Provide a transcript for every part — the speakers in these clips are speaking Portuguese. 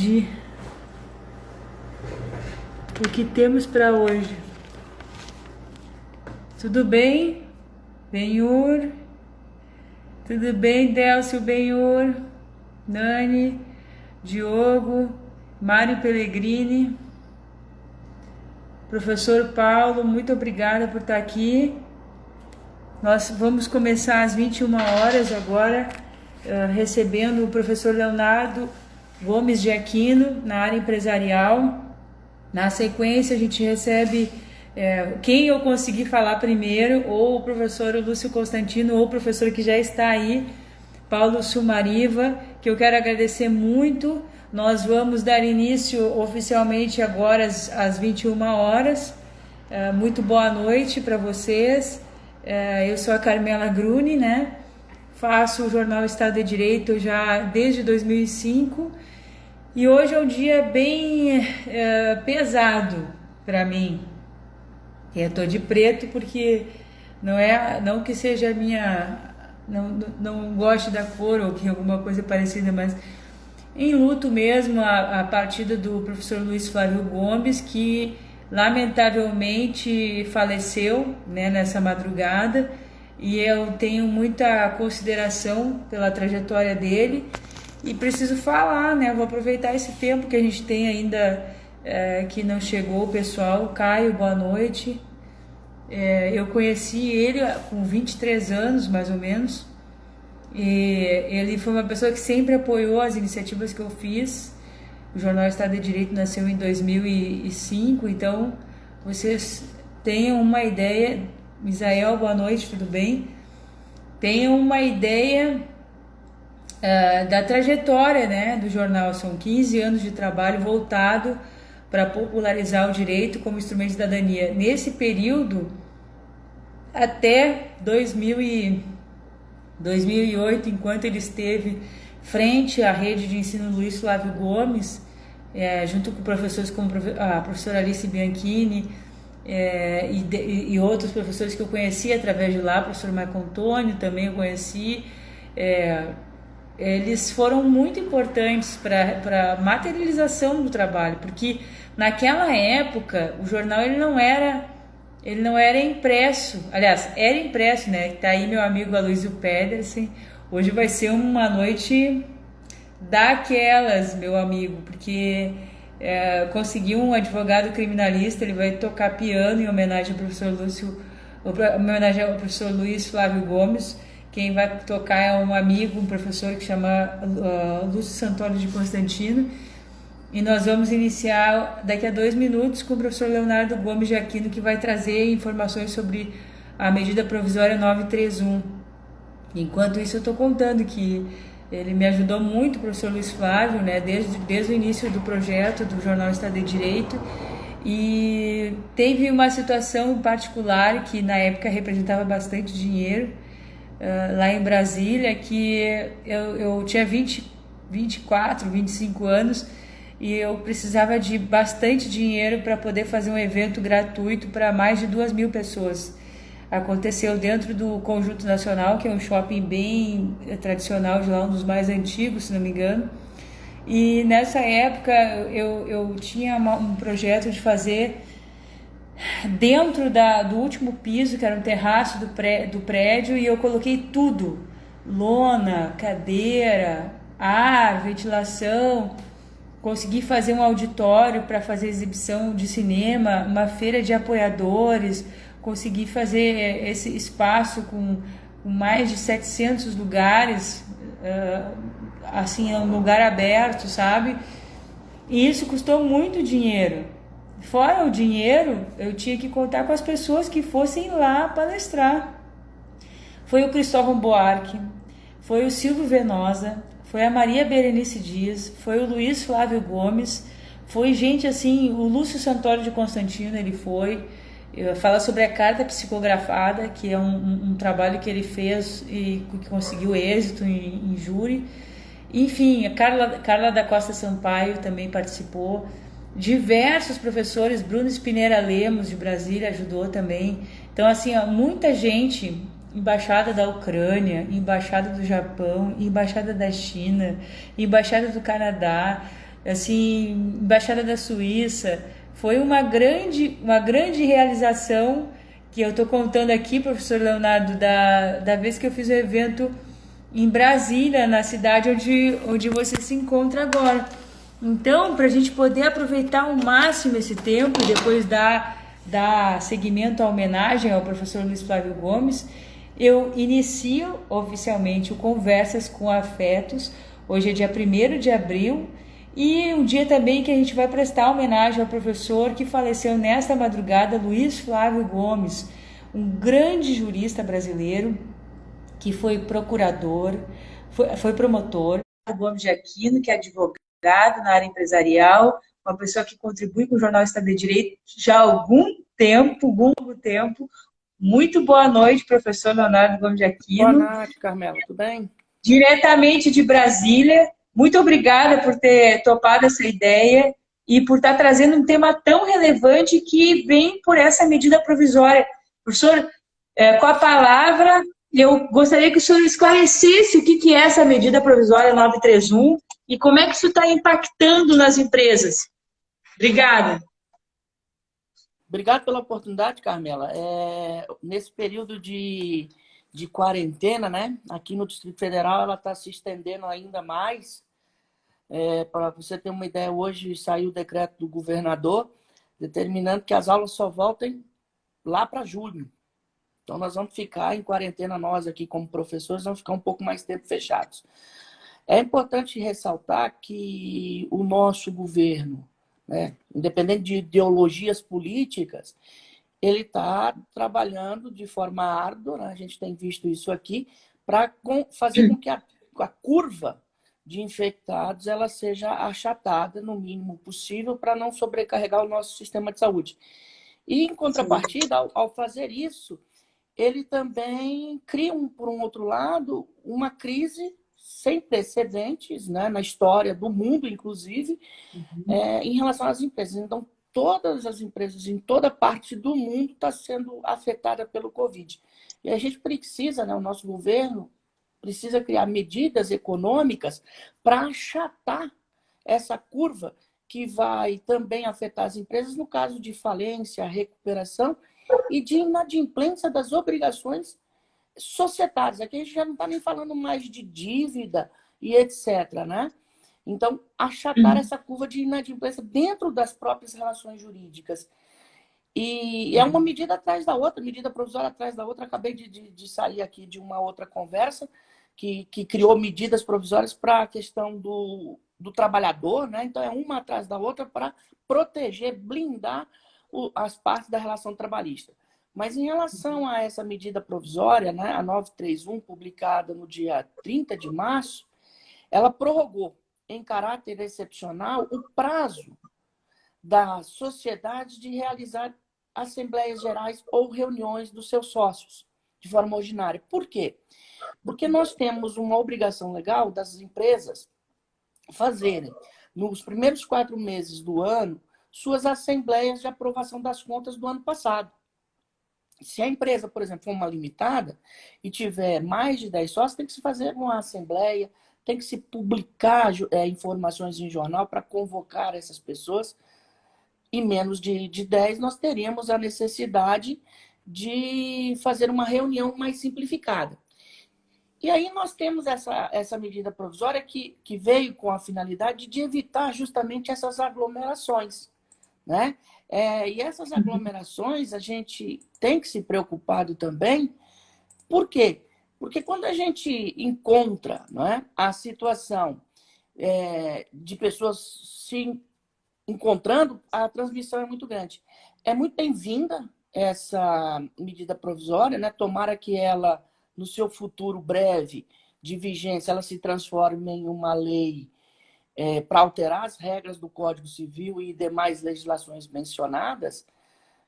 de o que temos para hoje. Tudo bem, Benhur? Tudo bem, Délcio, Benhur, Nani, Diogo, Mário Pellegrini, professor Paulo, muito obrigada por estar aqui. Nós vamos começar às 21 horas agora, recebendo o professor Leonardo Gomes de Aquino na área empresarial. Na sequência a gente recebe quem eu conseguir falar primeiro, ou o professor Lúcio Constantino, ou o professor que já está aí, Paulo Sumariva, que eu quero agradecer muito. Nós vamos dar início oficialmente agora às 21 horas. Muito boa noite para vocês. Eu sou a Carmela Gruni, né? Faço o jornal Estado de Direito já desde 2005 e hoje é um dia bem pesado para mim. Eu tô de preto porque não que seja não goste da cor ou que alguma coisa parecida, mas em luto mesmo a partida do professor Luiz Flávio Gomes, que lamentavelmente faleceu, né, nessa madrugada, e eu tenho muita consideração pela trajetória dele e preciso falar, né, vou aproveitar esse tempo que a gente tem ainda, que não chegou o pessoal. Caio, boa noite. Eu conheci ele com 23 anos, mais ou menos, e ele foi uma pessoa que sempre apoiou as iniciativas que eu fiz. O jornal Estado de Direito nasceu em 2005, então vocês tenham uma ideia. Misael, boa noite, tudo bem? Tenham uma ideia da trajetória, né, do jornal. São 15 anos de trabalho voltado para popularizar o direito como instrumento de cidadania. Nesse período, até 2008, enquanto ele esteve frente à rede de ensino Luiz Flávio Gomes, junto com professores como a professora Alice Bianchini e outros professores que eu conheci através de lá, o professor Marco Antônio também eu conheci. Eles foram muito importantes para a materialização do trabalho, porque naquela época o jornal ele não era impresso. Aliás, era impresso, né? Tá aí meu amigo Aloysio Pedersen. Hoje vai ser uma noite daquelas, meu amigo, porque consegui um advogado criminalista. Ele vai tocar piano em homenagem ao professor Luiz Flávio Gomes. Quem vai tocar é um amigo, um professor que chama Lúcio Santoro de Constantino. E nós vamos iniciar daqui a 2 minutos com o professor Leonardo Gomes de Aquino, que vai trazer informações sobre a medida provisória 931. Enquanto isso, eu estou contando que ele me ajudou muito, o professor Luiz Flávio, né, desde o início do projeto do jornal Estado de Direito. E teve uma situação em particular que na época representava bastante dinheiro, lá em Brasília, que eu tinha 24, 25 anos, e eu precisava de bastante dinheiro para poder fazer um evento gratuito para mais de 2.000 pessoas. Aconteceu dentro do Conjunto Nacional, que é um shopping bem tradicional de lá, um dos mais antigos, se não me engano. E nessa época eu tinha um projeto de fazer dentro do último piso, que era um terraço do prédio, e eu coloquei tudo: lona, cadeira, ar, ventilação. Consegui fazer um auditório para fazer exibição de cinema, uma feira de apoiadores. Consegui fazer esse espaço com mais de 700 lugares, assim, um lugar aberto, sabe? E isso custou muito dinheiro. Fora o dinheiro, eu tinha que contar com as pessoas que fossem lá palestrar. Foi o Cristóvão Buarque, foi o Silvio Venosa, foi a Maria Berenice Dias, foi o Luiz Flávio Gomes, foi gente assim, o Lúcio Santoro de Constantino, ele foi. Fala sobre a carta psicografada, que é um trabalho que ele fez e que conseguiu êxito em júri. Enfim, a Carla da Costa Sampaio também participou. Diversos professores, Bruno Spinera Lemos de Brasília ajudou também. Então, assim, muita gente, embaixada da Ucrânia, embaixada do Japão, embaixada da China, embaixada do Canadá, assim, Embaixada da Suíça. Foi uma grande realização que eu estou contando aqui, professor Leonardo, da vez que eu fiz o evento em Brasília, na cidade onde você se encontra agora. Então, para a gente poder aproveitar ao máximo esse tempo e depois dar seguimento à homenagem ao professor Luiz Flávio Gomes, eu inicio oficialmente o Conversas com Afetos. Hoje é dia 1º de abril e um dia também que a gente vai prestar homenagem ao professor que faleceu nesta madrugada, Luiz Flávio Gomes, um grande jurista brasileiro que foi procurador, foi promotor, Gomes de Aquino, que é advogado na área empresarial, uma pessoa que contribui com o Jornal Estado de Direito já há algum longo tempo. Muito boa noite, professor Leonardo Gomes de Boa Aquino. noite, Carmela, tudo bem? Diretamente de Brasília. Muito obrigada por ter topado essa ideia e por estar trazendo um tema tão relevante que vem por essa medida provisória. Professor, com a palavra, eu gostaria que o senhor esclarecesse o que é essa medida provisória 931 e como é que isso está impactando nas empresas. Obrigada. Obrigado pela oportunidade, Carmela. Nesse período de quarentena, né? Aqui no Distrito Federal, ela está se estendendo ainda mais. Para você ter uma ideia, hoje saiu o decreto do governador determinando que as aulas só voltem lá para julho. Então, nós vamos ficar em quarentena, nós aqui como professores, vamos ficar um pouco mais tempo fechados. É importante ressaltar que o nosso governo, né, independente de ideologias políticas, ele está trabalhando de forma árdua, né, a gente tem visto isso aqui, para fazer com que a curva de infectados ela seja achatada no mínimo possível para não sobrecarregar o nosso sistema de saúde. E, em contrapartida, ao fazer isso, ele também cria, por um outro lado, uma crise sem precedentes, né, na história do mundo, inclusive, em relação às empresas. Então, todas as empresas em toda parte do mundo estão sendo afetadas pelo Covid. E a gente precisa, né, o nosso governo precisa criar medidas econômicas para achatar essa curva que vai também afetar as empresas no caso de falência, recuperação e de inadimplência das obrigações societárias. Aqui a gente já não está nem falando mais de dívida e etc., né? Então, achatar essa curva de inadimplência dentro das próprias relações jurídicas. E é uma medida atrás da outra, medida provisória atrás da outra. Acabei de sair aqui de uma outra conversa que criou medidas provisórias para a questão do trabalhador, né? Então, é uma atrás da outra para proteger, blindar as partes da relação trabalhista. Mas em relação a essa medida provisória, né, a 931, publicada no dia 30 de março, ela prorrogou, em caráter excepcional, o prazo da sociedade de realizar assembleias gerais ou reuniões dos seus sócios, de forma ordinária. Por quê? Porque nós temos uma obrigação legal das empresas fazerem, nos primeiros 4 meses do ano, suas assembleias de aprovação das contas do ano passado. Se a empresa, por exemplo, for uma limitada e tiver mais de 10 sócios, tem que se fazer uma assembleia, tem que se publicar informações em jornal para convocar essas pessoas. E menos de 10, nós teríamos a necessidade de fazer uma reunião mais simplificada. E aí nós temos essa medida provisória que veio com a finalidade de evitar justamente essas aglomerações, né? E essas aglomerações a gente tem que se preocupar também. Por quê? Porque quando a gente encontra, não é, a situação de pessoas se encontrando, a transmissão é muito grande. É muito bem-vinda essa medida provisória, né? Tomara que ela, no seu futuro breve de vigência, ela se transforme em uma lei para alterar as regras do Código Civil e demais legislações mencionadas,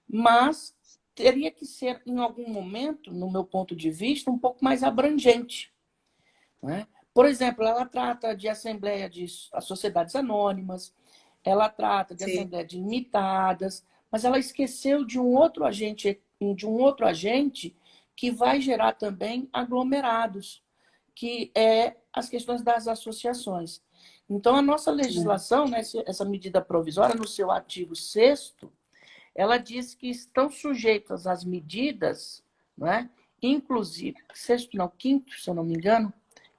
mas teria que ser, em algum momento, no meu ponto de vista, um pouco mais abrangente, né? Por exemplo, ela trata de assembleia de sociedades anônimas, ela trata de assembleia de limitadas, mas ela esqueceu de um outro agente que vai gerar também aglomerados, que é as questões das associações. Então, a nossa legislação, né, essa medida provisória, no seu artigo 6º, ela diz que estão sujeitas às medidas, né, inclusive, sexto não, quinto, se eu não me engano,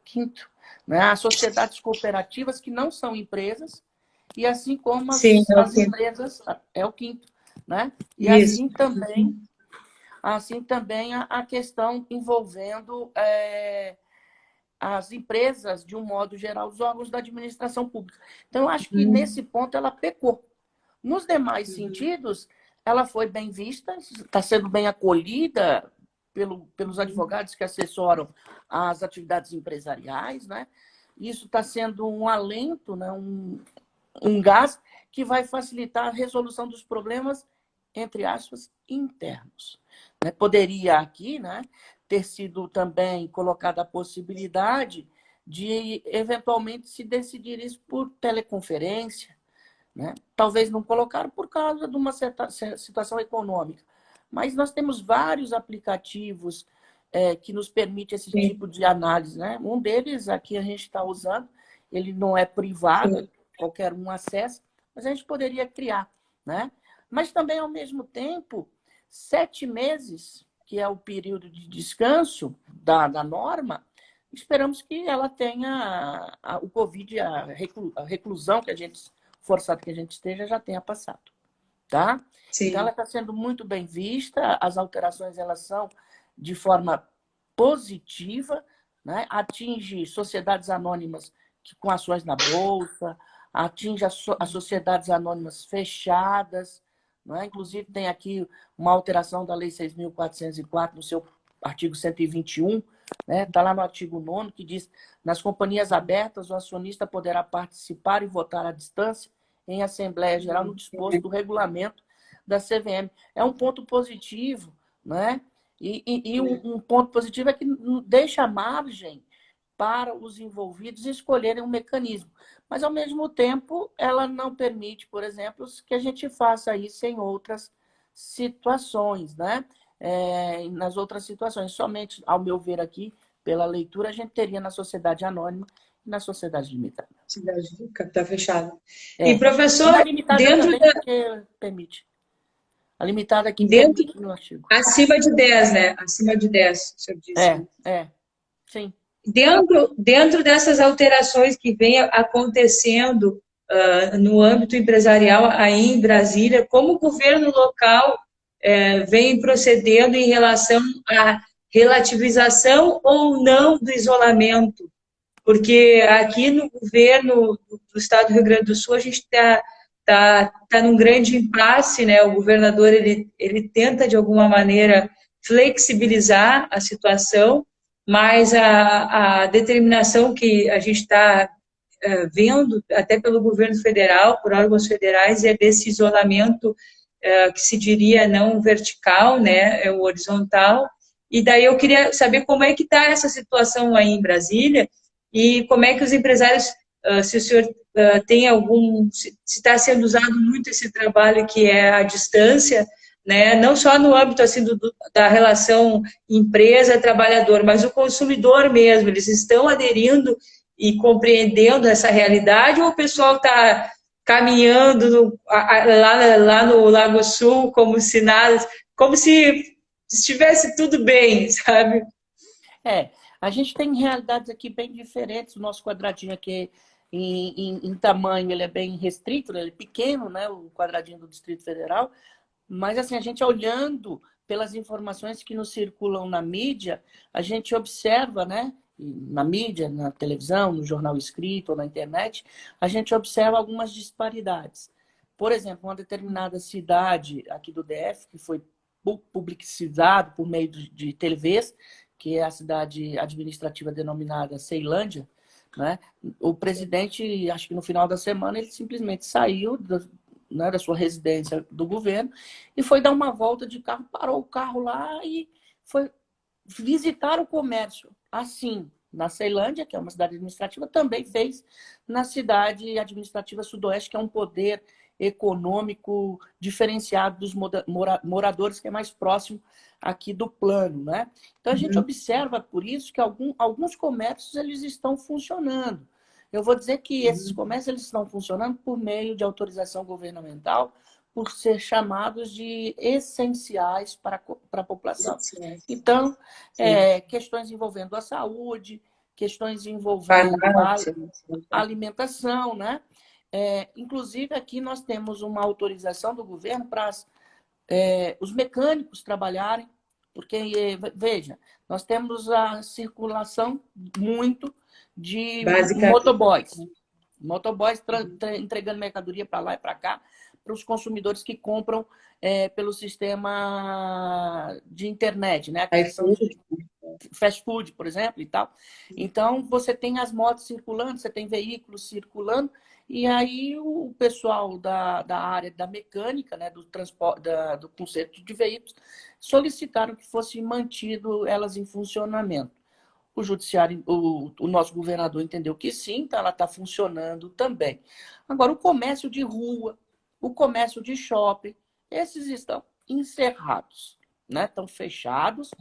quinto, né, as sociedades cooperativas que não são empresas, e assim como Sim, é o as quinto. empresas, é o quinto, né? E Isso. assim também a questão envolvendo as empresas, de um modo geral, os órgãos da administração pública. Então, eu acho que nesse ponto ela pecou. Nos demais sentidos, ela foi bem vista, está sendo bem acolhida pelos advogados que assessoram as atividades empresariais, né? Isso está sendo um alento, né? Um gás que vai facilitar a resolução dos problemas, entre aspas, internos. Poderia aqui, né, ter sido também colocada a possibilidade de, eventualmente, se decidir isso por teleconferência, né? Talvez não colocaram por causa de uma certa situação econômica, mas nós temos vários aplicativos que nos permitem esse Sim, tipo de análise, né? Um deles aqui a gente está usando, ele não é privado, sim. qualquer um acessa, mas a gente poderia criar, né? Mas também, ao mesmo tempo, 7 meses, que é o período de descanso da norma, esperamos que ela tenha o Covid, a reclusão que a gente, forçado que a gente esteja, já tenha passado, tá? Então, ela Sim. está sendo muito bem vista, as alterações, elas são de forma positiva, né? Atinge sociedades anônimas com ações na Bolsa, atinge as sociedades anônimas fechadas, né? Inclusive, tem aqui uma alteração da Lei 6.404, no seu artigo 121, né? Está lá no artigo 9º, que diz: nas companhias abertas, o acionista poderá participar e votar à distância em Assembleia Geral no disposto do regulamento da CVM. É um ponto positivo, né? E um ponto positivo é que deixa margem para os envolvidos escolherem um mecanismo. Mas, ao mesmo tempo, ela não permite, por exemplo, que a gente faça isso em outras situações, né? Nas outras situações. Somente, ao meu ver aqui, pela leitura, a gente teria na sociedade anônima e na sociedade limitada. Cidade de capital fechado. E, É. E na professor, limitada dentro também, da, porque permite. A limitada aqui dentro, permite no artigo. acima de 10, né? Acima de 10, o senhor disse, né? Sim. Dentro dessas alterações que vem acontecendo no âmbito empresarial aí em Brasília, como o governo local vem procedendo em relação à relativização ou não do isolamento? Porque aqui no governo do estado do Rio Grande do Sul, a gente tá num grande impasse, né? O governador, ele tenta, de alguma maneira, flexibilizar a situação, mas a determinação que a gente está vendo, até pelo governo federal, por órgãos federais, é desse isolamento que se diria não vertical, né? É o horizontal. E daí eu queria saber como é que está essa situação aí em Brasília, e como é que os empresários, se o senhor tem algum, se está sendo usado muito esse trabalho que é à distância, né? Não só no âmbito assim da relação empresa-trabalhador, mas o consumidor mesmo, eles estão aderindo e compreendendo essa realidade, ou o pessoal está caminhando lá no Lago Sul como se nada, como se estivesse tudo bem, sabe? A gente tem realidades aqui bem diferentes. O nosso quadradinho aqui, em tamanho, ele é bem restrito, ele é pequeno, né? O quadradinho do Distrito Federal. Mas, assim, a gente olhando pelas informações que nos circulam na mídia, a gente observa, né? Na mídia, na televisão, no jornal escrito ou na internet, a gente observa algumas disparidades. Por exemplo, uma determinada cidade aqui do DF, que foi publicizado por meio de TVs, que é a cidade administrativa denominada Ceilândia, né? O presidente, acho que no final da semana, ele simplesmente saiu da sua residência do governo e foi dar uma volta de carro, parou o carro lá e foi visitar o comércio. Assim, na Ceilândia, que é uma cidade administrativa, também fez na cidade administrativa Sudoeste, que é um poder econômico diferenciado dos moradores, que é mais próximo aqui do plano, né? Então, a gente observa, por isso, que alguns comércios eles estão funcionando. Eu vou dizer que esses comércios eles estão funcionando por meio de autorização governamental, por ser chamados de essenciais para a população. Então, questões envolvendo a saúde, questões envolvendo a alimentação, né? Inclusive, aqui nós temos uma autorização do governo para os mecânicos trabalharem, porque, veja, nós temos a circulação muito de motoboys. Motoboys entregando mercadoria para lá e para cá, para os consumidores que compram pelo sistema de internet, né? Fast food, por exemplo, e tal. Então, você tem as motos circulando, você tem veículos circulando, e aí o pessoal da área da mecânica, né, do transporte, do conserto de veículos, solicitaram que fosse mantido elas em funcionamento. O judiciário, o nosso governador entendeu que sim, então ela está funcionando também. Agora, o comércio de rua, o comércio de shopping, esses estão encerrados, né? Estão fechados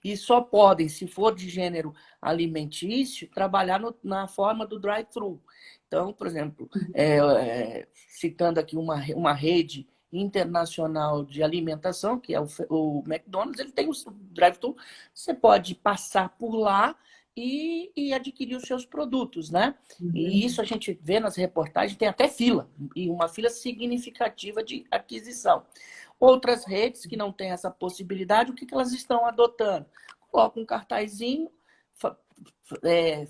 e só podem, se for de gênero alimentício, trabalhar na forma do drive-thru. Então, por exemplo, citando aqui uma rede internacional de alimentação, que é o McDonald's, ele tem o drive-thru, você pode passar por lá e adquirir os seus produtos, né? E isso a gente vê nas reportagens, tem até fila, e uma fila significativa de aquisição. Outras redes que não têm essa possibilidade, o que elas estão adotando? Coloca um cartazinho,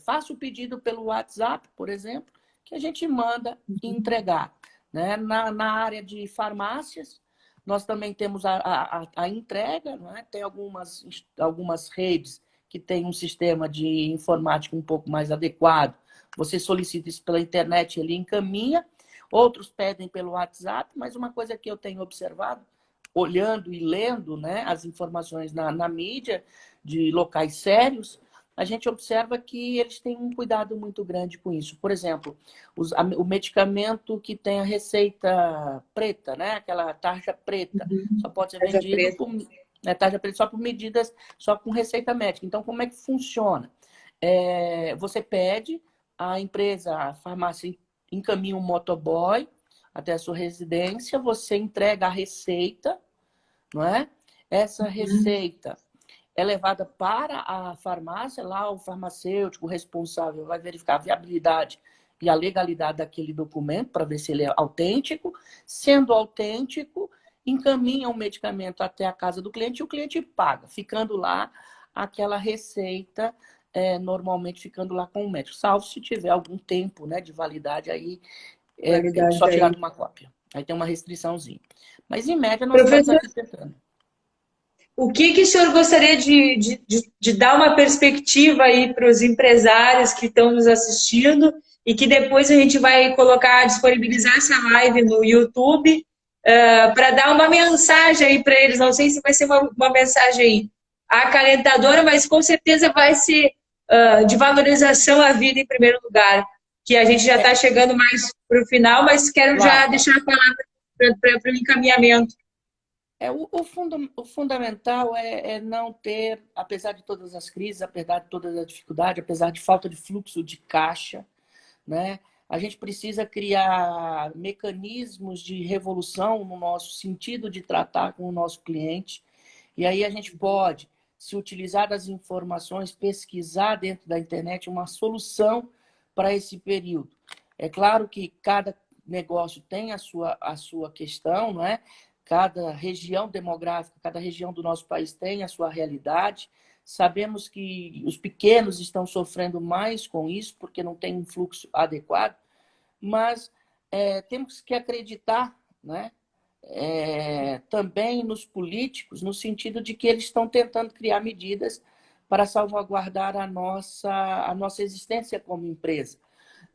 faça o pedido pelo WhatsApp, por exemplo, que a gente manda entregar. Né? Na área de farmácias, nós também temos a entrega, né? Tem algumas redes que têm um sistema de informática um pouco mais adequado. Você solicita isso pela internet, ele encaminha. Outros pedem pelo WhatsApp, mas uma coisa que eu tenho observado, olhando e lendo, né, as informações na mídia de locais sérios, a gente observa que eles têm um cuidado muito grande com isso. Por exemplo, o medicamento que tem a receita preta, né, aquela tarja preta, só pode ser vendido tarja preta só por medidas, só com receita médica. Então, como é que funciona? Você pede, a empresa, a farmácia encaminha um motoboy até a sua residência, você entrega a receita, não é? Essa receita é levada para a farmácia, lá o farmacêutico responsável vai verificar a viabilidade e a legalidade daquele documento para ver se ele é autêntico. Sendo autêntico, encaminha o medicamento até a casa do cliente e o cliente paga, ficando lá aquela receita, normalmente ficando lá com o médico, salvo se tiver algum tempo, né, de validade aí, só tirar de uma cópia. Aí tem uma restriçãozinha. Mas, em média, nós estamos aqui tentando. O que o senhor gostaria de dar uma perspectiva aí para os empresários que estão nos assistindo e que depois a gente vai disponibilizar essa live no YouTube para dar uma mensagem aí para eles? Não sei se vai ser uma mensagem acalentadora, mas com certeza vai ser de valorização à vida em primeiro lugar, que a gente já está chegando mais para o final, mas quero já deixar a palavra para o encaminhamento. O fundamental é não ter, apesar de todas as crises, apesar de todas as dificuldades, apesar de falta de fluxo de caixa, né? A gente precisa criar mecanismos de revolução no nosso sentido de tratar com o nosso cliente. E aí a gente pode se utilizar das informações, pesquisar dentro da internet uma solução para esse período. É claro que cada negócio tem a sua questão, não é? Cada região demográfica, cada região do nosso país tem a sua realidade. Sabemos que os pequenos estão sofrendo mais com isso, porque não tem um fluxo adequado, mas temos que acreditar, né? Também nos políticos, no sentido de que eles estão tentando criar medidas para salvaguardar a nossa existência como empresa.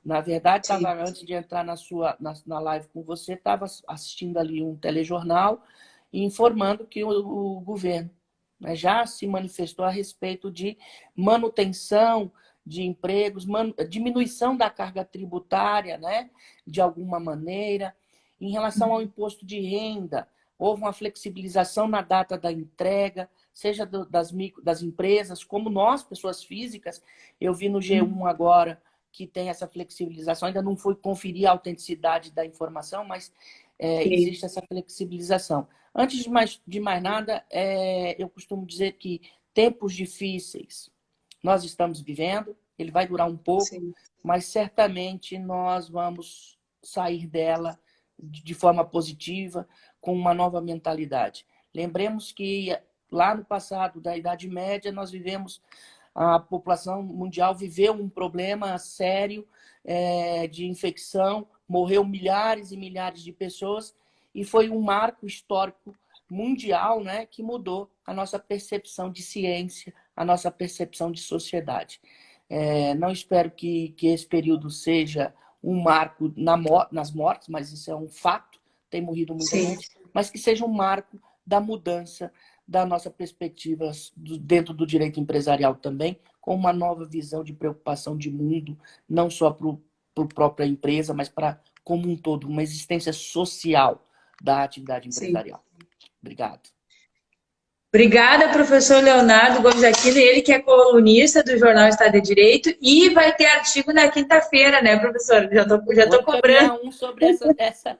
Na verdade, antes de entrar na live com você, estava assistindo ali um telejornal informando que o governo, né, já se manifestou a respeito de manutenção de empregos, diminuição da carga tributária, né, de alguma maneira. Em relação ao imposto de renda, houve uma flexibilização na data da entrega, seja das empresas, como nós, pessoas físicas. Eu vi no G1 agora que tem essa flexibilização. Ainda não fui conferir a autenticidade da informação, mas existe essa flexibilização. Antes de mais nada, eu costumo dizer que tempos difíceis nós estamos vivendo, ele vai durar um pouco, sim, mas certamente nós vamos sair dela de forma positiva, com uma nova mentalidade. Lembremos que lá no passado, da Idade Média, a população mundial viveu um problema sério de infecção, morreu milhares e milhares de pessoas, e foi um marco histórico mundial, né, que mudou a nossa percepção de ciência, a nossa percepção de sociedade. Não espero que esse período seja um marco nas mortes, mas isso é um fato, tem morrido muita gente, mas que seja um marco da mudança da nossa perspectiva dentro do direito empresarial também, com uma nova visão de preocupação de mundo, não só para a própria empresa, mas para como um todo, uma existência social da atividade empresarial. Obrigado. Obrigada, professor Leonardo Gomes Aquino, ele que é colunista do Jornal Estado de Direito, e vai ter artigo na quinta-feira, né, professor? Já tô cobrando. Um sobre essa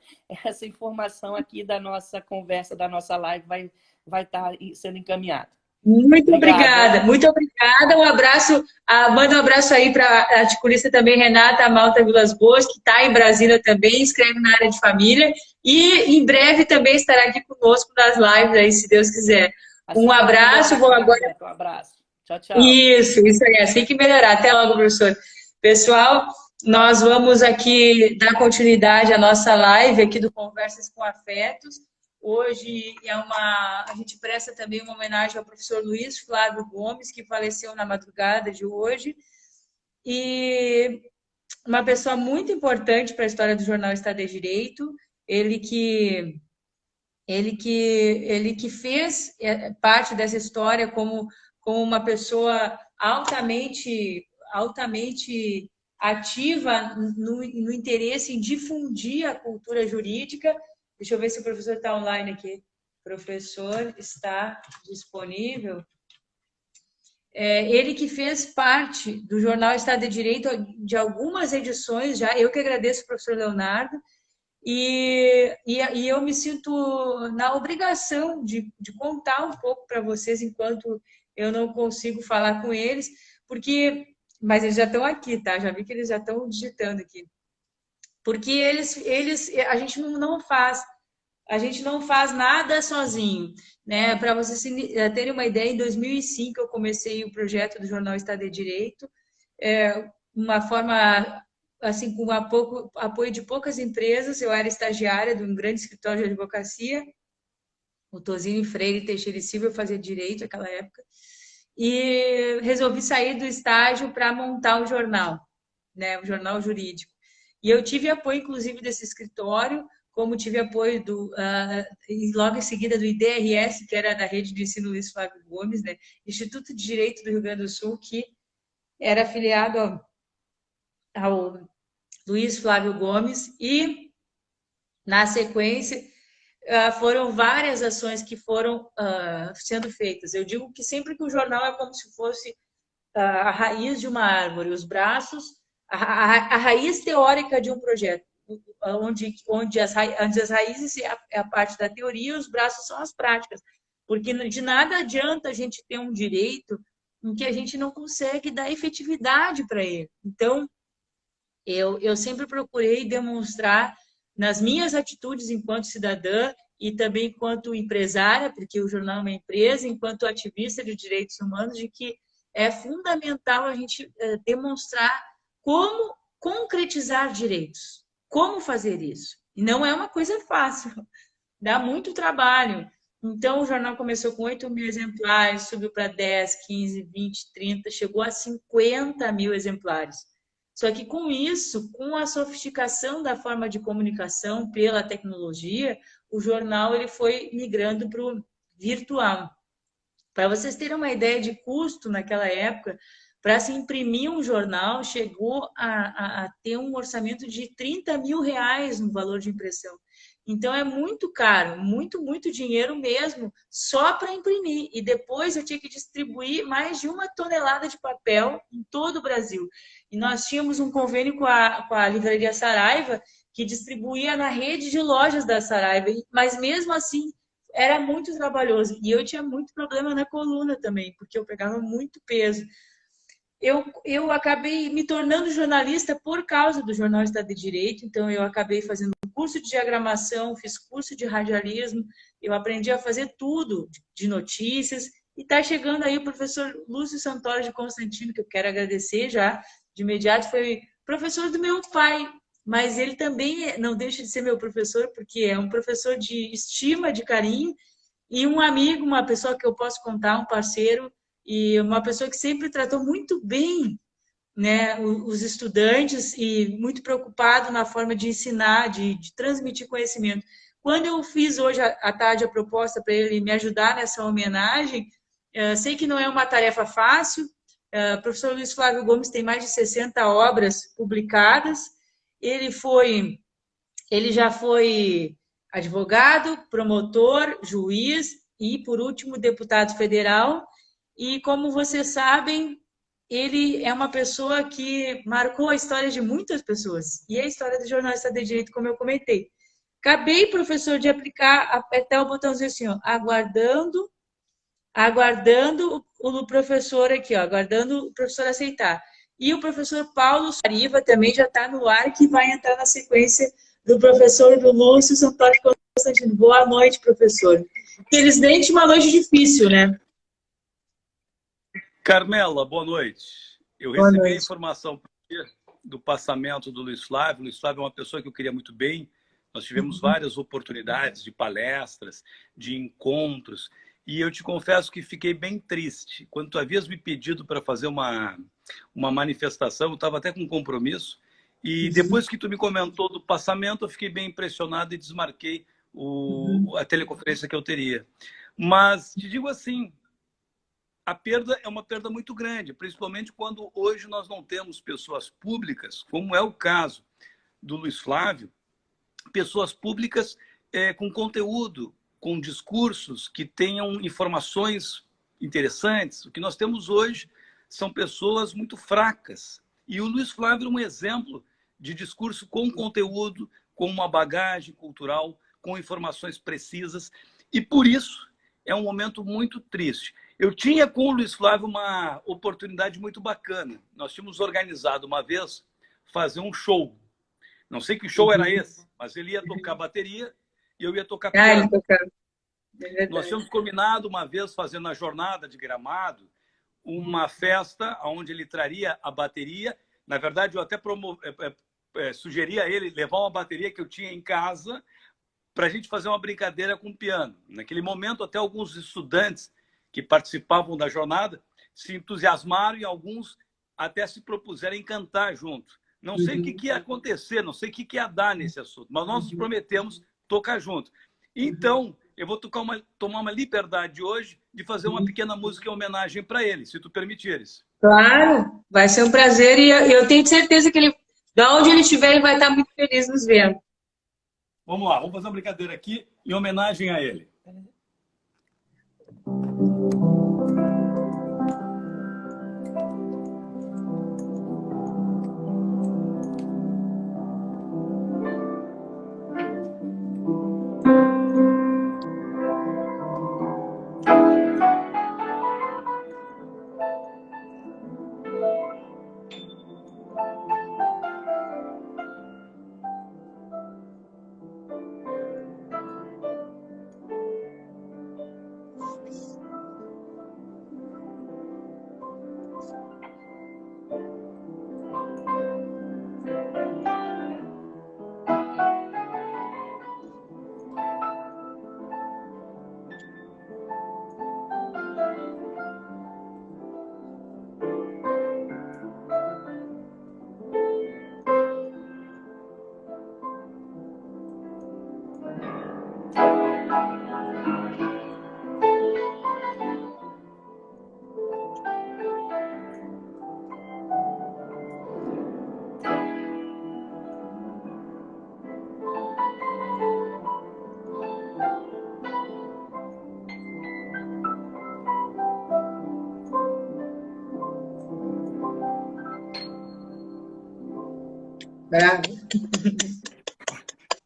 informação aqui da nossa conversa, da nossa live, vai estar sendo encaminhado. Muito obrigada, muito obrigada. Um abraço, manda um abraço aí para a articulista também, Renata Malta Vilas Boas, que está em Brasília também, escreve na área de família, e em breve também estará aqui conosco nas lives aí, se Deus quiser. Um abraço, vou agora... Um abraço. Tchau, tchau. Isso aí, assim que melhorar. Até logo, professor. Pessoal, nós vamos aqui dar continuidade à nossa live aqui do Conversas com Afetos. Hoje a gente presta também uma homenagem ao professor Luiz Flávio Gomes, que faleceu na madrugada de hoje. E uma pessoa muito importante para a história do jornal Estado de Direito, ele que fez parte dessa história como uma pessoa altamente ativa no interesse em difundir a cultura jurídica. Deixa eu ver se o professor está online aqui. O professor está disponível. Ele que fez parte do jornal Estado de Direito de algumas edições já. Eu que agradeço ao professor Leonardo. E eu me sinto na obrigação de contar um pouco para vocês enquanto eu não consigo falar com eles, mas eles já estão aqui, tá? Já vi que eles já estão digitando aqui. Porque a gente não faz nada sozinho, né? Para vocês terem uma ideia, em 2005 eu comecei o projeto do Jornal Estado de Direito, uma forma assim, com apoio de poucas empresas. Eu era estagiária de um grande escritório de advocacia, o Tosini Freire Teixeira e Silva, eu fazia direito naquela época, e resolvi sair do estágio para montar um jornal, né, um jornal jurídico. E eu tive apoio, inclusive, desse escritório, como tive apoio e logo em seguida do IDRS, que era da rede de ensino Luiz Flávio Gomes, né, Instituto de Direito do Rio Grande do Sul, que era afiliado ao Luiz Flávio Gomes, e na sequência foram várias ações que foram sendo feitas. Eu digo que sempre que o jornal é como se fosse a raiz de uma árvore, os braços, a raiz teórica de um projeto, onde as raízes é a parte da teoria, os braços são as práticas, porque de nada adianta a gente ter um direito em que a gente não consegue dar efetividade para ele. Então, eu sempre procurei demonstrar nas minhas atitudes enquanto cidadã e também enquanto empresária, porque o jornal é uma empresa, enquanto ativista de direitos humanos, de que é fundamental a gente demonstrar como concretizar direitos, como fazer isso. E não é uma coisa fácil, dá muito trabalho. Então, o jornal começou com 8.000 exemplares, subiu para 10, 15, 20, 30, chegou a 50.000 exemplares. Só que com isso, com a sofisticação da forma de comunicação pela tecnologia, o jornal ele foi migrando para o virtual. Para vocês terem uma ideia de custo naquela época, para se imprimir um jornal, chegou a ter um orçamento de R$30.000 no valor de impressão. Então é muito caro, muito, muito dinheiro mesmo, só para imprimir. E depois eu tinha que distribuir mais de 1 tonelada de papel em todo o Brasil. E nós tínhamos um convênio com a Livraria Saraiva, que distribuía na rede de lojas da Saraiva, mas mesmo assim era muito trabalhoso. E eu tinha muito problema na coluna também, porque eu pegava muito peso. Eu acabei me tornando jornalista por causa do Jornal Estado de Direito, então eu acabei fazendo curso de diagramação, fiz curso de radialismo, eu aprendi a fazer tudo de notícias, e está chegando aí o professor Lúcio Santoro de Constantino, que eu quero agradecer já, de imediato, foi professor do meu pai, mas ele também não deixa de ser meu professor, porque é um professor de estima, de carinho, e um amigo, uma pessoa que eu posso contar, um parceiro, e uma pessoa que sempre tratou muito bem, né, os estudantes e muito preocupado na forma de ensinar, de transmitir conhecimento. Quando eu fiz hoje à tarde a proposta para ele me ajudar nessa homenagem, sei que não é uma tarefa fácil. O professor Luiz Flávio Gomes tem mais de 60 obras publicadas. Ele já foi advogado, promotor, juiz e, por último, deputado federal. E, como vocês sabem, ele é uma pessoa que marcou a história de muitas pessoas. E a história do jornalista de direito, como eu comentei. Acabei, professor, de apertar o botãozinho assim, ó, aguardando o professor aqui, ó, aguardando o professor aceitar. E o professor Paulo Sariva também já está no ar, que vai entrar na sequência do professor do Lúcio Santoro Constantino. Boa noite, professor. Felizmente, uma noite difícil, né? Carmela, boa noite. Eu Boa recebi a noite. informação do passamento do Luiz Flávio. O Luiz Flávio é uma pessoa que eu queria muito bem. Nós tivemos várias oportunidades de palestras, de encontros, e eu te confesso que fiquei bem triste. Quando tu havias me pedido para fazer uma manifestação, eu estava até com um compromisso, e depois que tu me comentou do passamento, eu fiquei bem impressionado e desmarquei a teleconferência que eu teria. Mas te digo assim, a perda é uma perda muito grande, principalmente quando hoje nós não temos pessoas públicas, como é o caso do Luiz Flávio, pessoas públicas com conteúdo, com discursos que tenham informações interessantes. O que nós temos hoje são pessoas muito fracas. E o Luiz Flávio é um exemplo de discurso com conteúdo, com uma bagagem cultural, com informações precisas. E por isso é um momento muito triste. Eu tinha com o Luiz Flávio uma oportunidade muito bacana. Nós tínhamos organizado uma vez fazer um show. Não sei que show era esse, mas ele ia tocar bateria e eu ia tocar piano. Ele tocava. Nós tínhamos combinado uma vez, fazendo a jornada de Gramado, uma festa onde ele traria a bateria. Na verdade, eu até sugeri a ele levar uma bateria que eu tinha em casa para a gente fazer uma brincadeira com o piano. Naquele momento, até alguns estudantes que participavam da jornada se entusiasmaram e alguns até se propuseram cantar junto. Não sei o que ia acontecer, não sei o que ia dar nesse assunto, mas nós prometemos tocar junto. Então, eu vou tomar uma liberdade hoje de fazer uma pequena música em homenagem para ele, se tu permitires. Claro, vai ser um prazer e eu tenho certeza que ele, de onde ele estiver, ele vai estar muito feliz nos vendo. Vamos lá, vamos fazer uma brincadeira aqui em homenagem a ele.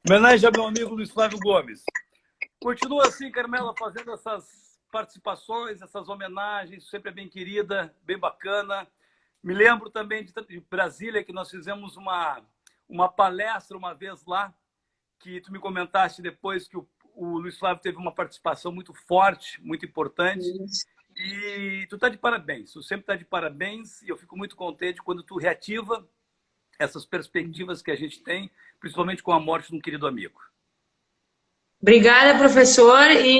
Homenagem ao meu amigo Luiz Flávio Gomes. Continua assim, Carmela, fazendo essas participações, essas homenagens, sempre bem querida, bem bacana. Me lembro também de Brasília, que nós fizemos uma palestra uma vez lá, que tu me comentaste depois que o Luiz Flávio teve uma participação muito forte, muito importante. E tu tá de parabéns, tu sempre tá de parabéns, e eu fico muito contente quando tu reativa essas perspectivas que a gente tem, principalmente com a morte de um querido amigo. Obrigada, professor, e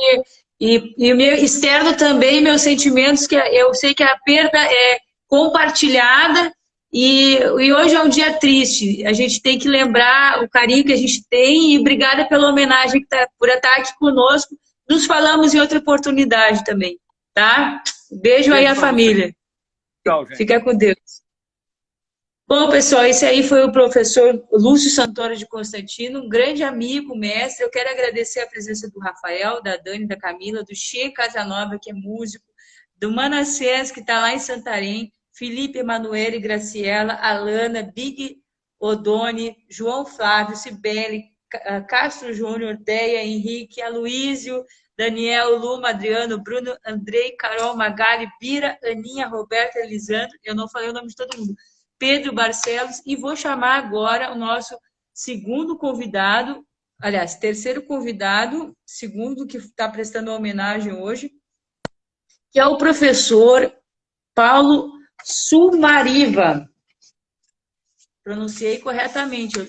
meu, externo também meus sentimentos, que eu sei que a perda é compartilhada, e hoje é um dia triste, a gente tem que lembrar o carinho que a gente tem, e obrigada pela homenagem por estar aqui conosco, nos falamos em outra oportunidade também, tá? Beijo aí à família. Tchau, gente. Fica com Deus. Bom, pessoal, esse aí foi o professor Lúcio Santoro de Constantino, um grande amigo, mestre. Eu quero agradecer a presença do Rafael, da Dani, da Camila, do Che Casanova, que é músico, do Manassés, que está lá em Santarém, Felipe, Emanuele, Graciela, Alana, Big Odone, João Flávio, Cibele, Castro Júnior, Deia, Henrique, Aloísio, Daniel, Luma, Adriano, Bruno, Andrei, Carol, Magali, Bira, Aninha, Roberta, Elisandro, eu não falei o nome de todo mundo, Pedro Barcelos, e vou chamar agora o nosso segundo convidado, aliás, terceiro convidado, segundo que está prestando homenagem hoje, que é o professor Paulo Sumariva. Pronunciei corretamente,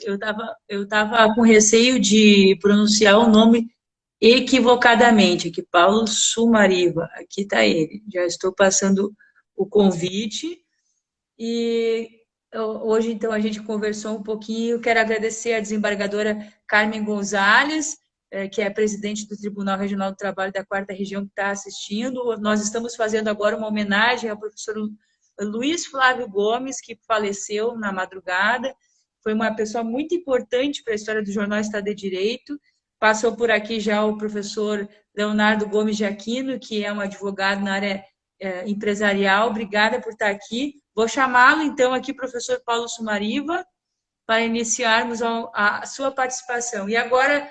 eu tava com receio de pronunciar o nome equivocadamente, aqui, Paulo Sumariva, aqui está ele, já estou passando o convite, e hoje, então, a gente conversou um pouquinho. Quero agradecer a desembargadora Carmen Gonzalez, que é presidente do Tribunal Regional do Trabalho da 4ª Região, que está assistindo. Nós estamos fazendo agora uma homenagem ao professor Luiz Flávio Gomes, que faleceu na madrugada. Foi uma pessoa muito importante para a história do Jornal Estado de Direito. Passou por aqui já o professor Leonardo Gomes de Aquino, que é um advogado na área empresarial. Obrigada por estar aqui. Vou chamá-lo, então, aqui, professor Paulo Sumariva, para iniciarmos a sua participação. E agora,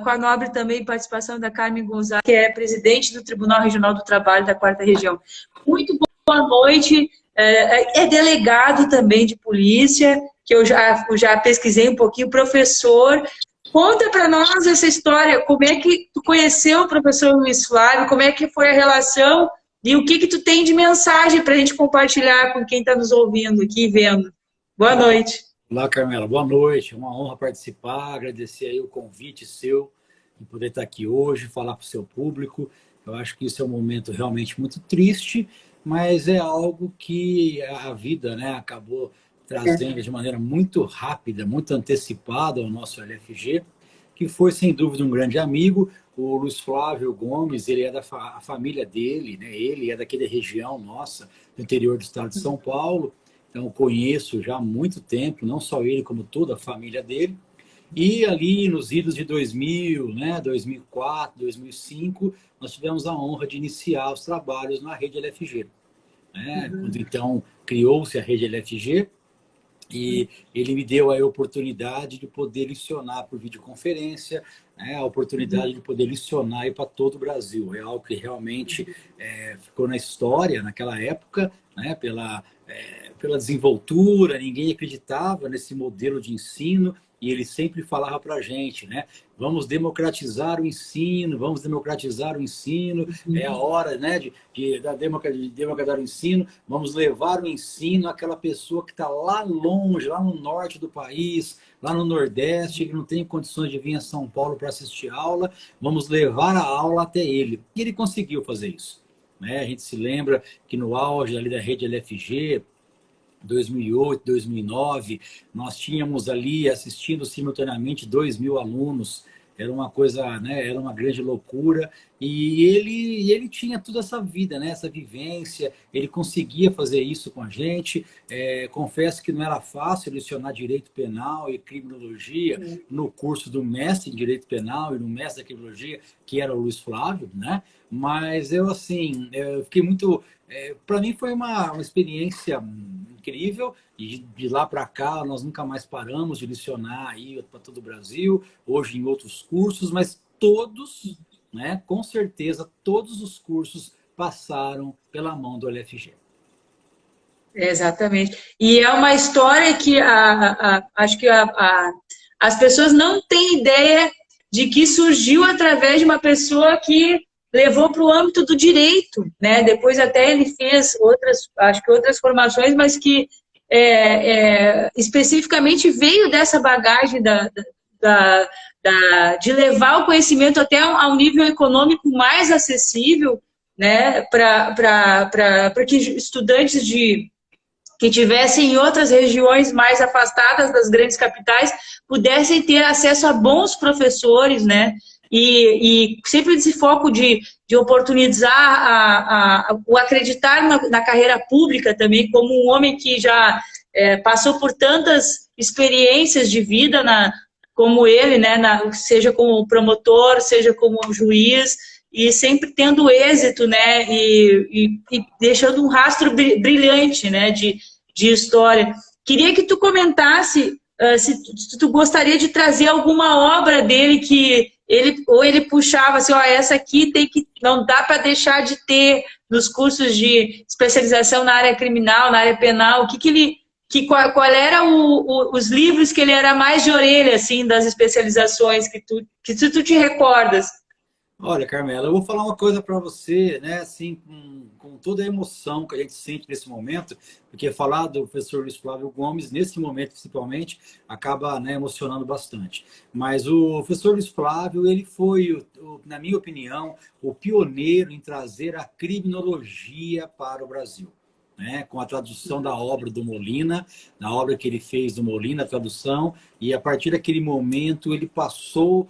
com a nobre também participação da Carmen Gonzalez, que é presidente do Tribunal Regional do Trabalho da 4ª Região. Muito boa noite. É delegado também de polícia, que eu já pesquisei um pouquinho. Professor, conta para nós essa história. Como é que tu conheceu o professor Luiz Flávio? Como é que foi a relação? E o que tu tem de mensagem para a gente compartilhar com quem está nos ouvindo aqui e vendo? Boa noite. Olá, Carmela. Boa noite. É uma honra participar, agradecer aí o convite seu de poder estar aqui hoje, falar para o seu público. Eu acho que isso é um momento realmente muito triste, mas é algo que a vida, né, acabou trazendo de maneira muito rápida, muito antecipada ao nosso LFG, que foi, sem dúvida, um grande amigo. O Luiz Flávio Gomes, ele é da família dele, né? Ele é daquela região nossa, do interior do estado de São Paulo. Então, eu conheço já há muito tempo, não só ele, como toda a família dele. E ali, nos idos de 2000, né, 2004, 2005, nós tivemos a honra de iniciar os trabalhos na rede LFG. Né? Quando, então, criou-se a rede LFG, e ele me deu a oportunidade de poder licionar por videoconferência, né, a oportunidade de poder licionar para todo o Brasil. É algo que realmente ficou na história naquela época, né, pela desenvoltura, ninguém acreditava nesse modelo de ensino, e ele sempre falava para a gente, né? Vamos democratizar o ensino, vamos democratizar o ensino, é a hora, né, de democratizar o ensino, vamos levar o ensino àquela pessoa que está lá longe, lá no norte do país, lá no Nordeste, que não tem condições de vir a São Paulo para assistir aula, vamos levar a aula até ele. E ele conseguiu fazer isso. Né? A gente se lembra que no auge ali da rede LFG, 2008, 2009, nós tínhamos ali assistindo simultaneamente 2.000 alunos, era uma coisa, né, era uma grande loucura, e ele tinha toda essa vida, né, essa vivência, ele conseguia fazer isso com a gente. Confesso que não era fácil lecionar Direito Penal e Criminologia no curso do mestre em Direito Penal e no mestre da Criminologia, que era o Luiz Flávio, né, mas eu, assim, eu fiquei muito... para mim foi uma experiência incrível, e de lá para cá nós nunca mais paramos de lecionar aí para todo o Brasil, hoje em outros cursos, mas todos, né, com certeza, todos os cursos passaram pela mão do LFG. Exatamente. E é uma história que acho que as pessoas não têm ideia de que surgiu através de uma pessoa que levou para o âmbito do direito, né? Depois até ele fez outras formações, mas que especificamente veio dessa bagagem de levar o conhecimento até a um nível econômico mais acessível, né? Para que estudantes que tivessem em outras regiões mais afastadas das grandes capitais pudessem ter acesso a bons professores, né? E sempre esse foco de oportunizar o acreditar na carreira pública também, como um homem que já passou por tantas experiências de vida como ele, né? Seja como promotor, seja como juiz, e sempre tendo êxito, né? E deixando um rastro brilhante, né? De história. Queria que tu comentasse se tu gostaria de trazer alguma obra dele que ele puxava assim, ó, essa aqui não dá para deixar de ter nos cursos de especialização na área criminal, na área penal. Qual era os livros que ele era mais de orelha, assim, das especializações que tu te recordas? Olha, Carmela, eu vou falar uma coisa para você, né, assim, com toda a emoção que a gente sente nesse momento, porque falar do professor Luiz Flávio Gomes, nesse momento principalmente, acaba, né, emocionando bastante. Mas o professor Luiz Flávio, ele foi, na minha opinião, o pioneiro em trazer a criminologia para o Brasil. Né, com a tradução da obra do Molina, na obra que ele fez do Molina, a tradução, e a partir daquele momento ele passou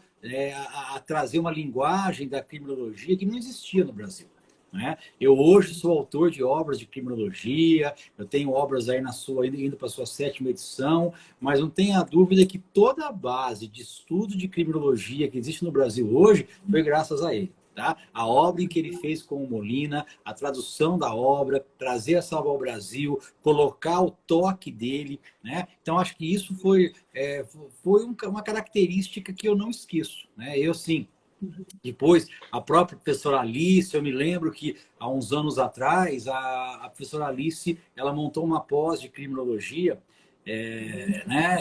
a trazer uma linguagem da criminologia que não existia no Brasil. Né? Eu hoje sou autor de obras de criminologia, eu tenho obras aí indo para a sua 7ª edição, mas não tenha dúvida que toda a base de estudo de criminologia que existe no Brasil hoje foi graças a ele. Tá? A obra em que ele fez com o Molina, a tradução da obra, trazer essa obra ao Brasil, colocar o toque dele, né? Então, acho que isso foi uma característica que eu não esqueço. Né? Eu, sim, depois, a própria professora Alice, eu me lembro que há uns anos atrás, a professora Alice, ela montou uma pós de criminologia, né?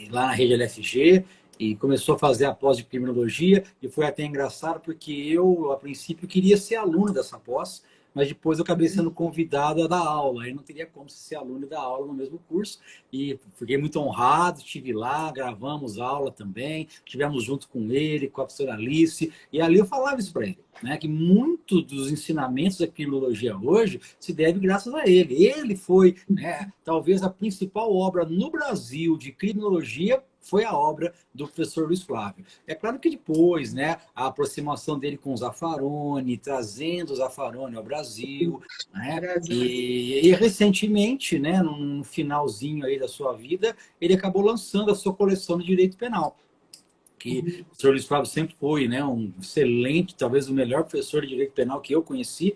Lá na rede LFG, e começou a fazer a pós de criminologia, e foi até engraçado porque eu, a princípio, queria ser aluno dessa pós, mas depois eu acabei sendo convidado a dar aula, aí não teria como ser aluno e dar aula no mesmo curso, e fiquei muito honrado, estive lá, gravamos aula também, estivemos junto com ele, com a professora Alice, e ali eu falava isso para ele, né, que muito dos ensinamentos da criminologia hoje se deve graças a ele. Ele foi, né, talvez a principal obra no Brasil de criminologia, foi a obra do professor Luiz Flávio. É claro que depois, né, a aproximação dele com o Zaffaroni, trazendo o Zaffaroni ao Brasil, né, e recentemente, né, no finalzinho aí da sua vida, ele acabou lançando a sua coleção de direito penal. Que o senhor Luiz Flávio sempre foi, né, um excelente, talvez o melhor professor de direito penal que eu conheci.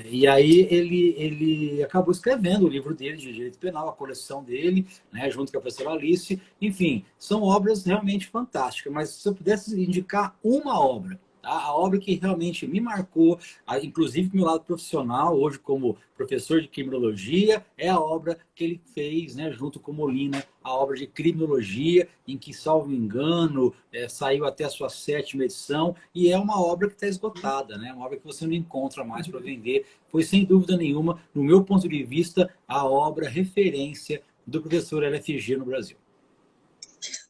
E aí ele acabou escrevendo o livro dele de direito penal, a coleção dele, né, junto com a professora Alice. Enfim, são obras realmente fantásticas, mas se eu pudesse indicar uma obra, tá? A obra que realmente me marcou, inclusive do meu lado profissional, hoje como professor de criminologia, é a obra que ele fez, né, junto com Molina, a obra de criminologia, em que, salvo engano, saiu até a sua 7ª edição, e é uma obra que está esgotada, né, uma obra que você não encontra mais para vender. Foi, sem dúvida nenhuma, no meu ponto de vista, a obra referência do professor LFG no Brasil.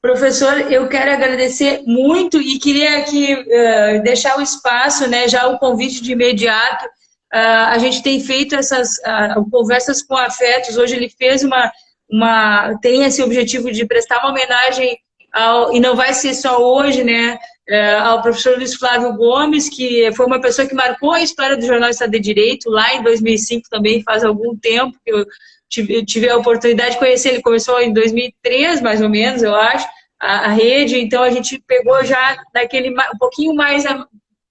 Professor, eu quero agradecer muito e queria aqui deixar o espaço, né, já o convite de imediato. A gente tem feito essas conversas com afetos. Hoje ele fez tem esse objetivo de prestar uma homenagem e não vai ser só hoje, né, ao professor Luiz Flávio Gomes, que foi uma pessoa que marcou a história do Jornal Estado de Direito, lá em 2005 também, faz algum tempo que eu tive a oportunidade de conhecer. Ele começou em 2003, mais ou menos, eu acho, a rede. Então a gente pegou já um pouquinho mais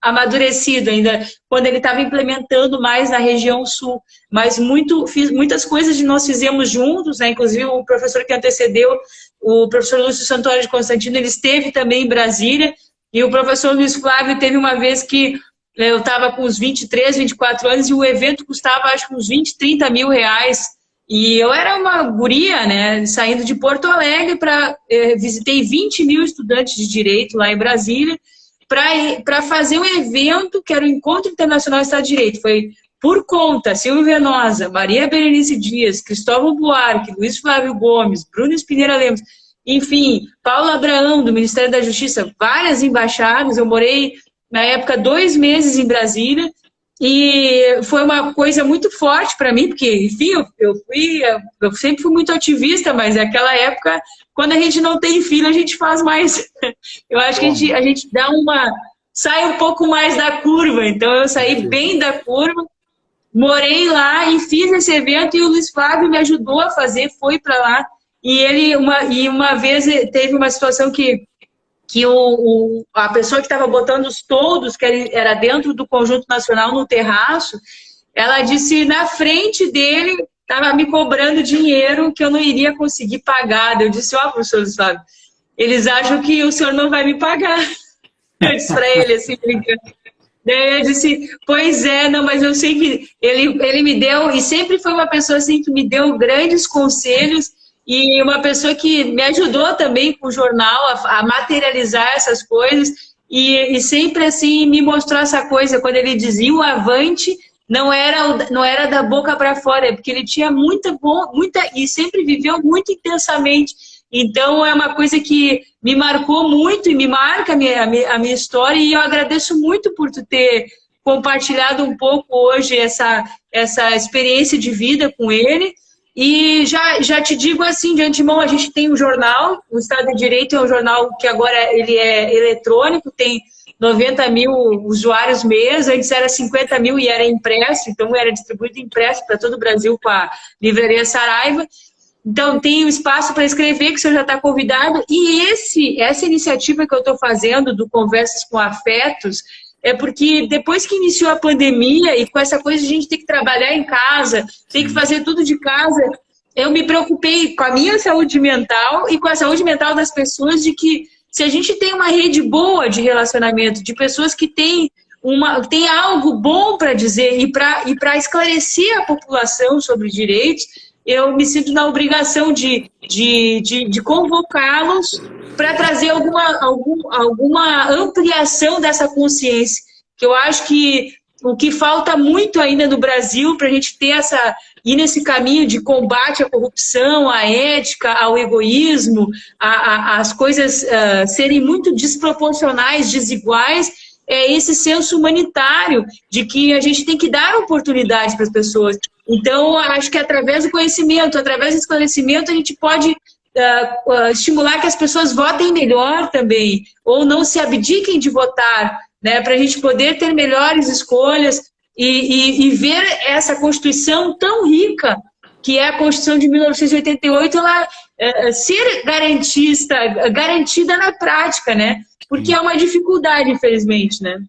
amadurecido ainda, quando ele estava implementando mais na região sul. Mas muitas coisas nós fizemos juntos, né? Inclusive o professor que antecedeu, o professor Lúcio Santoro de Constantino, ele esteve também em Brasília, e o professor Luiz Flávio teve uma vez que eu estava com uns 23, 24 anos, e o evento custava, acho que uns 20, 30 mil reais. E eu era uma guria, né, saindo de Porto Alegre, visitei 20 mil estudantes de Direito lá em Brasília, para fazer um evento que era o Encontro Internacional de Estado de Direito. Foi por conta, Silvio Venosa, Maria Berenice Dias, Cristóvão Buarque, Luiz Flávio Gomes, Bruno Espinheira Lemos, enfim, Paulo Abraão, do Ministério da Justiça, várias embaixadas. Eu morei, na época, 2 meses em Brasília, e foi uma coisa muito forte para mim, porque, enfim, eu sempre fui muito ativista, mas naquela época, quando a gente não tem filho, a gente faz mais. Eu acho que a gente sai um pouco mais da curva. Então, eu saí bem da curva, morei lá e fiz esse evento, e o Luiz Flávio me ajudou a fazer, foi para lá. E uma vez teve uma situação que a pessoa que estava botando os toldos, que era dentro do Conjunto Nacional, no terraço, ela disse na frente dele, estava me cobrando dinheiro que eu não iria conseguir pagar. Eu disse, professor Luiz Flávio, eles acham que o senhor não vai me pagar. Eu disse para ele, assim, brincando. Daí eu disse, pois é, não, mas eu sei que ele me deu, e sempre foi uma pessoa assim que me deu grandes conselhos, e uma pessoa que me ajudou também com o jornal a materializar essas coisas, e sempre assim me mostrou essa coisa, quando ele dizia o avante, não era da boca para fora, porque ele tinha muita, e sempre viveu muito intensamente. Então é uma coisa que me marcou muito e me marca a minha história, e eu agradeço muito por tu ter compartilhado um pouco hoje essa experiência de vida com ele. E já te digo assim, de antemão, a gente tem um jornal, o Estado de Direito é um jornal que agora ele é eletrônico, tem 90 mil usuários mês, antes era 50 mil e era impresso, então era distribuído impresso para todo o Brasil com a Livraria Saraiva. Então tem um espaço para escrever, que o senhor já está convidado, e essa iniciativa que eu estou fazendo do Conversas com Afetos, é porque depois que iniciou a pandemia e com essa coisa de a gente ter que trabalhar em casa, ter que fazer tudo de casa, eu me preocupei com a minha saúde mental e com a saúde mental das pessoas, de que se a gente tem uma rede boa de relacionamento, de pessoas que têm algo bom para dizer e para esclarecer a população sobre direitos, eu me sinto na obrigação de convocá-los para trazer alguma ampliação dessa consciência, que eu acho que o que falta muito ainda no Brasil para a gente ir nesse caminho de combate à corrupção, à ética, ao egoísmo, as coisas serem muito desproporcionais, desiguais, é esse senso humanitário de que a gente tem que dar oportunidade para as pessoas. Então, acho que através do conhecimento, através do esclarecimento, a gente pode estimular que as pessoas votem melhor também, ou não se abdiquem de votar, né, para a gente poder ter melhores escolhas e ver essa Constituição tão rica, que é a Constituição de 1988, ela ser garantida na prática, né? Porque é uma dificuldade, infelizmente, né?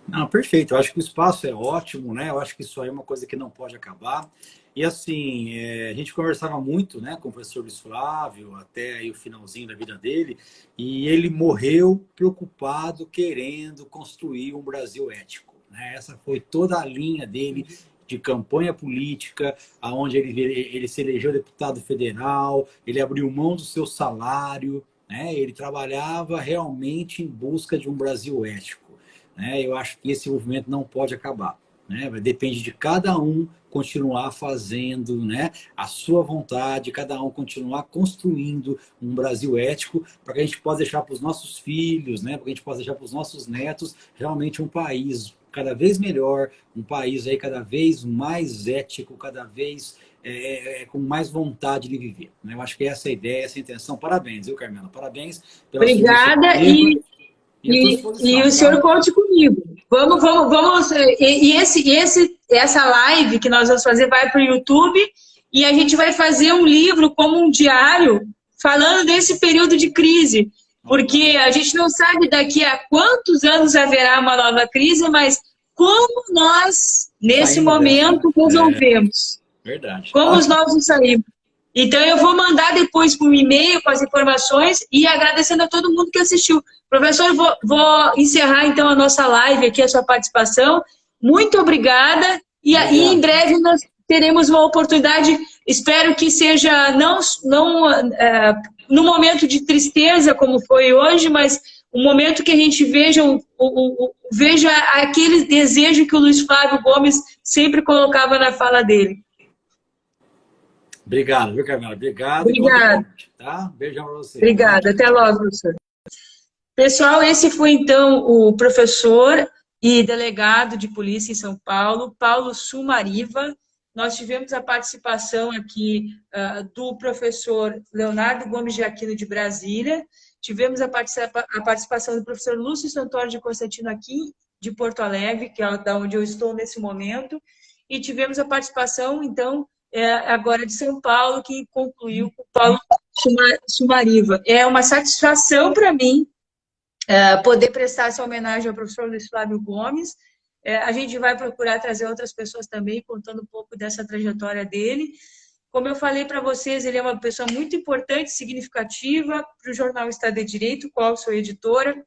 Não, perfeito. Eu acho que o espaço é ótimo, né? Eu acho que isso aí é uma coisa que não pode acabar. E assim, a gente conversava muito, né, com o professor Luiz Flávio, até aí o finalzinho da vida dele, e ele morreu preocupado, querendo construir um Brasil ético, né? Essa foi toda a linha dele de campanha política, aonde ele se elegeu deputado federal, ele abriu mão do seu salário, né? Ele trabalhava realmente em busca de um Brasil ético, né? Eu acho que esse movimento não pode acabar, né? Depende de cada um continuar fazendo, né, a sua vontade, cada um continuar construindo um Brasil ético, para que a gente possa deixar para os nossos filhos, né, para que a gente possa deixar para os nossos netos realmente um país cada vez melhor, um país aí cada vez mais ético, cada vez com mais vontade de viver, né? Eu acho que essa é a ideia, essa é a intenção. Parabéns, viu, Carmela? Parabéns pela Obrigada, e o senhor conte comigo. Vamos. Essa live que nós vamos fazer vai para o YouTube, e a gente vai fazer um livro como um diário falando desse período de crise. Porque a gente não sabe daqui a quantos anos haverá uma nova crise, mas como nós, nesse Saímos dessa, momento, né? resolvemos. Verdade. Como Ótimo. nós nos saímos. Então, eu vou mandar depois por um e-mail com as informações e agradecendo a todo mundo que assistiu. Professor, vou encerrar, então, a nossa live aqui, a sua participação. Muito obrigada. E em breve nós teremos uma oportunidade, espero que seja não no momento de tristeza, como foi hoje, mas um momento que a gente veja aquele desejo que o Luiz Flávio Gomes sempre colocava na fala dele. Obrigado, viu, Carmela? Obrigado. Obrigada. Tá? Beijão para você. Obrigada. Até logo, professor. Pessoal, esse foi, então, o professor e delegado de polícia em São Paulo, Paulo Sumariva. Nós tivemos a participação aqui do professor Leonardo Gomes de Aquino, de Brasília. Tivemos a participação do professor Lúcio Santoro de Constantino, aqui de Porto Alegre, que é da onde eu estou nesse momento. E tivemos a participação, então, agora de São Paulo, que concluiu com o Paulo Sumariva. É uma satisfação para mim poder prestar essa homenagem ao professor Luiz Flávio Gomes. A gente vai procurar trazer outras pessoas também, contando um pouco dessa trajetória dele. Como eu falei para vocês, ele é uma pessoa muito importante, significativa para o jornal Estado de Direito, qual sou editora.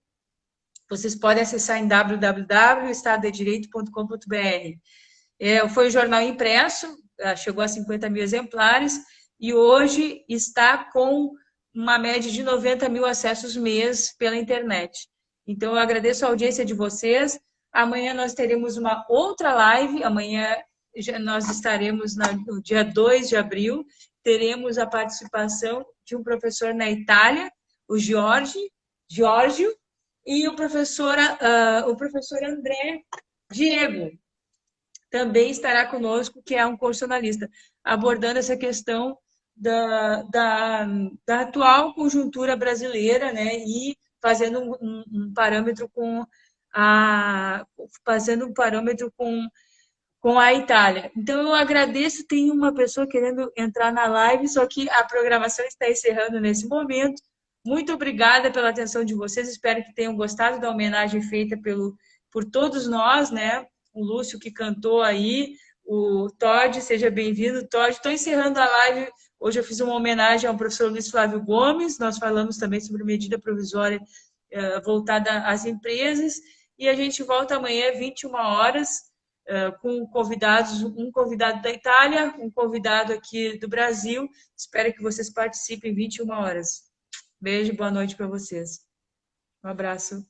Vocês podem acessar em www.estadodedireito.com.br. Foi um jornal impresso, chegou a 50 mil exemplares, e hoje está com uma média de 90 mil acessos mês pela internet. Então, eu agradeço a audiência de vocês. Amanhã nós teremos uma outra live. Amanhã nós estaremos no dia 2 de abril. Teremos a participação de um professor na Itália, o Giorgio, e o professor André Diego. Também estará conosco, que é um constitucionalista, abordando essa questão da atual conjuntura brasileira, né, e fazendo um parâmetro com a Itália. Então, eu agradeço. Tem uma pessoa querendo entrar na live, só que a programação está encerrando nesse momento. Muito obrigada pela atenção de vocês. Espero que tenham gostado da homenagem feita por todos nós, né? O Lúcio, que cantou aí, o Todd, seja bem-vindo, Todd. Estou encerrando a live. Hoje eu fiz uma homenagem ao professor Luiz Flávio Gomes. Nós falamos também sobre medida provisória voltada às empresas. E a gente volta amanhã, 21 horas, com convidados, um convidado da Itália, um convidado aqui do Brasil. Espero que vocês participem, 21 horas. Beijo, boa noite para vocês. Um abraço.